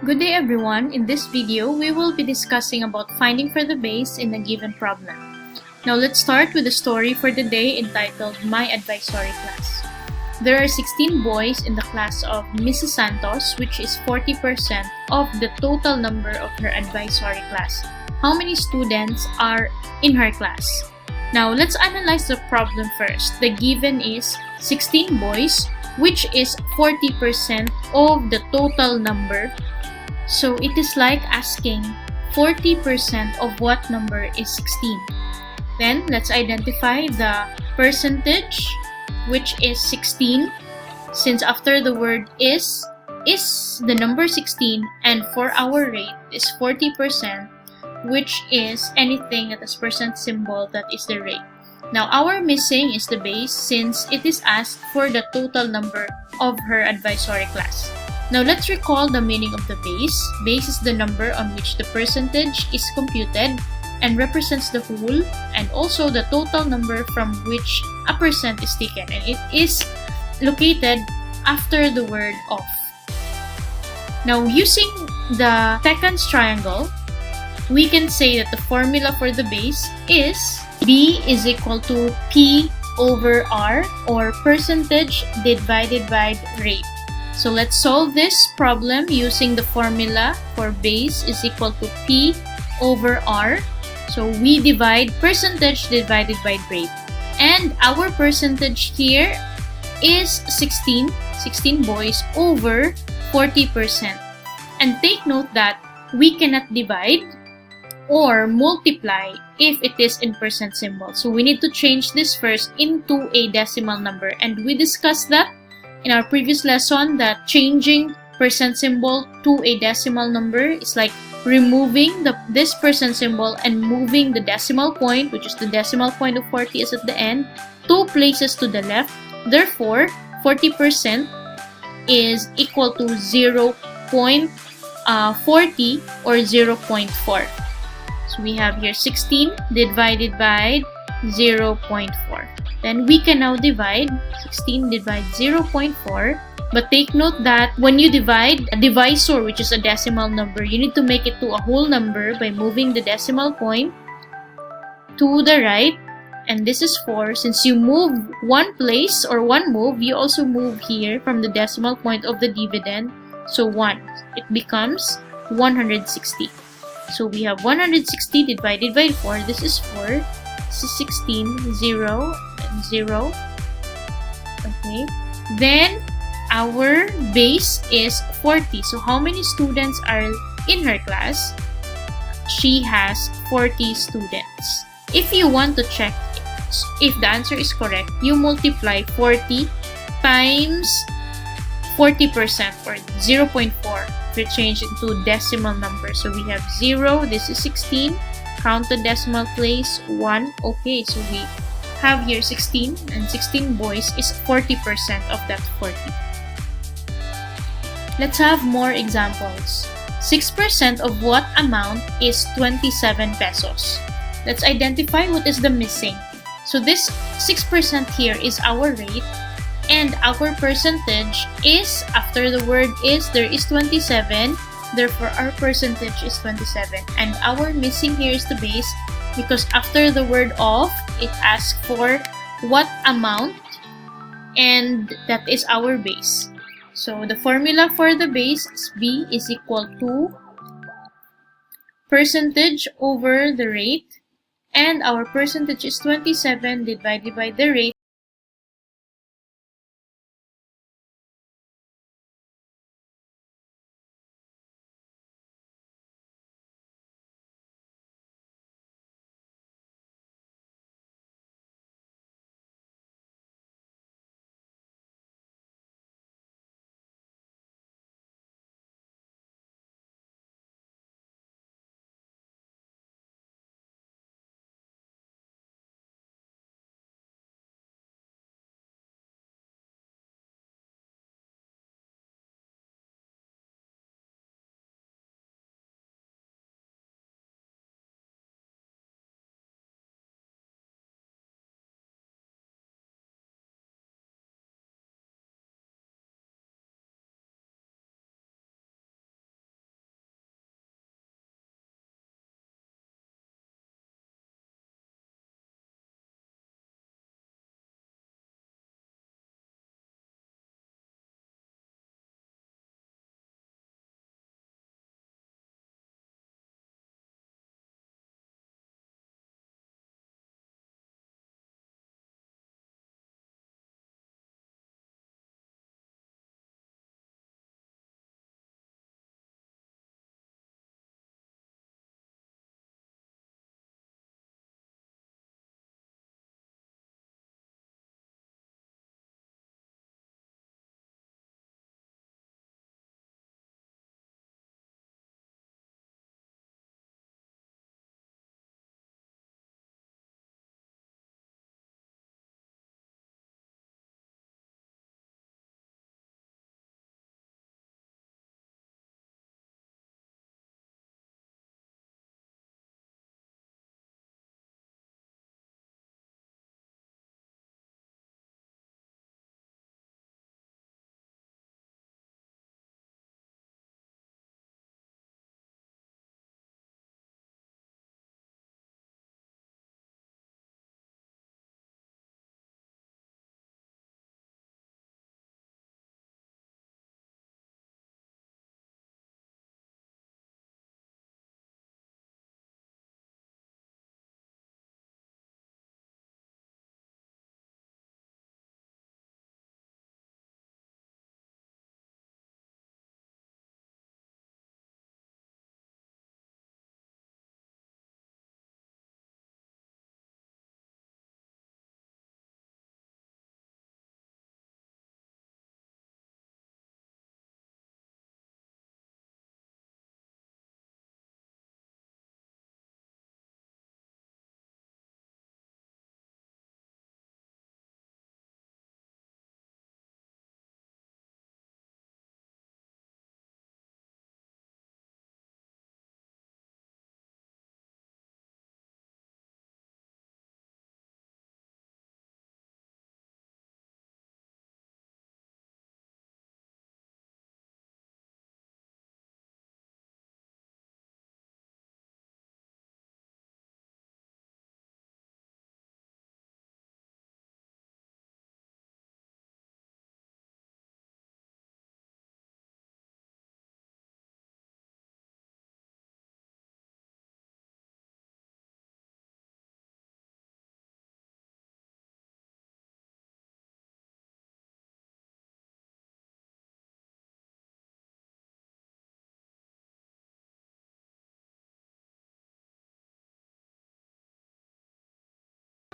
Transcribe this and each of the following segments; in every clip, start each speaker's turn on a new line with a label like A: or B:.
A: Good day everyone. In this video, we will be discussing about finding for the base in a given problem. Now let's start with the story for the day entitled My Advisory Class. There are 16 boys in the class of Mrs. Santos, which is 40% of the total number of her advisory class. How many students are in her class? Now let's analyze the problem first. The given is 16 boys, which is 40% of the total number. So it is like asking 40% of what number is 16. Then let's identify the percentage, which is 16, since after the word is the number 16, and for our rate is 40%, which is anything that has percent symbol, that is the rate. Now our missing is the base, since it is asked for the total number of her advisory class. Now let's recall the meaning of the base. Base is the number on which the percentage is computed and represents the whole, and also the total number from which a percent is taken, and it is located after the word of. Now using the seconds triangle, we can say that the formula for the base is B is equal to P over R, or percentage divided by rate. So let's solve this problem using the formula for base is equal to P over R. So we divide percentage divided by rate. And our percentage here is 16 boys over 40%. And take note that we cannot divide or multiply if it is in percent symbol. So we need to change this first into a decimal number. And we discussed that in our previous lesson, that changing percent symbol to a decimal number is like removing this percent symbol and moving the decimal point, which is the decimal point of 40 is at the end, 2 places to the left. Therefore, 40% is equal to 0.40 or 0.4. So we have here 16 divided by 0.4. Then we can now divide 16 divide 0.4. But take note that when you divide a divisor, which is a decimal number, you need to make it to a whole number by moving the decimal point to the right. And this is 4. Since you move one place or one move, you also move here from the decimal point of the dividend. So 1. It becomes 160. So we have 160 divided by 4. This is 4. This is 16, 0, and 0. Okay. Then our base is 40. So how many students are in her class? She has 40 students. If you want to check if the answer is correct, you multiply 40 times 40% or 0.4 to change it to decimal number. So we have 0, this is 16. Count the decimal place, 1. Okay, so we have here 16, and 16 boys is 40% of that 40. Let's have more examples. 6% of what amount is 27 pesos? Let's identify what is the missing. So this 6% here is our rate, and our percentage is, after the word is, there is 27. Therefore, our percentage is 27. And our missing here is the base, because after the word of, it asks for what amount, and that is our base. So the formula for the base is B is equal to percentage over the rate, and our percentage is 27 divided by the rate,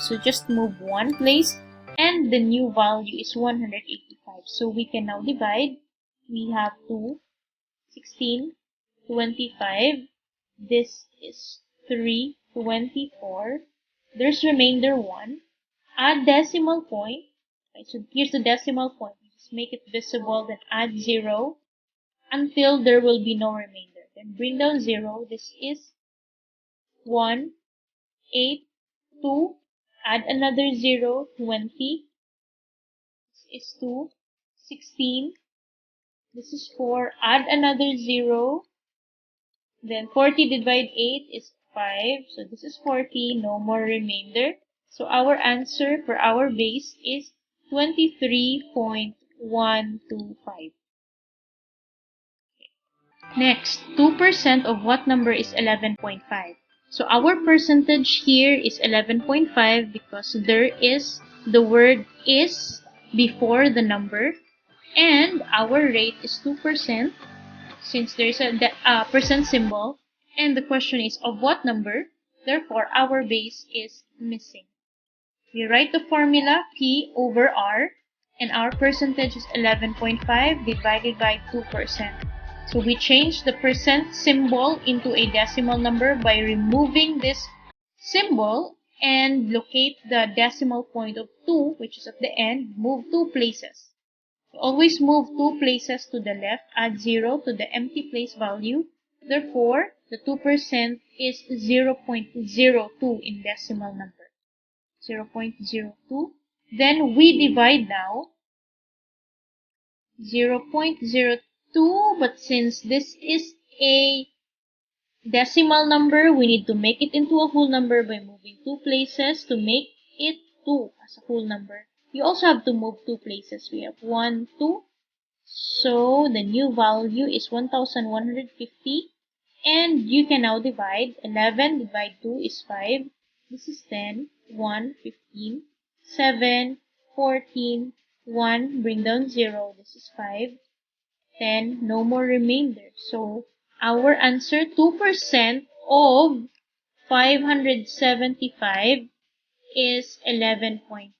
A: So just move one place, and the new value is 185. So we can now divide. We have 2, 16, 25. This is 3, 24. There's remainder 1. Add decimal point. Okay, so here's the decimal point. Just make it visible, then add 0 until there will be no remainder. Then bring down 0. This is 1, 8, 2. Add another 0, 20. This is 2, 16. This is 4. Add another 0. Then 40 divided by 8 is 5. So this is 40. No more remainder. So our answer for our base is 23.125. Next, 2% of what number is 11.5? So our percentage here is 11.5 because there is the word is before the number, and our rate is 2% since there's a percent symbol, and the question is of what number, therefore our base is missing. We write the formula P over R, and our percentage is 11.5 divided by 2%. So we change the percent symbol into a decimal number by removing this symbol and locate the decimal point of 2, which is at the end, move 2 places. Always move 2 places to the left, add 0 to the empty place value. Therefore, the 2% is 0.02 in decimal number. 0.02. Then we divide now 0.02, but since this is a decimal number, we need to make it into a whole number by moving 2 places to make it 2 as a whole number. You also have to move 2 places. We have 1, 2. So the new value is 1150. And you can now divide. 11 divided 2 is 5. This is 10, 1, 15, 7, 14, 1, bring down 0. This is 5, 10, no more remainder. So our answer, 2% of 575 is 11.5.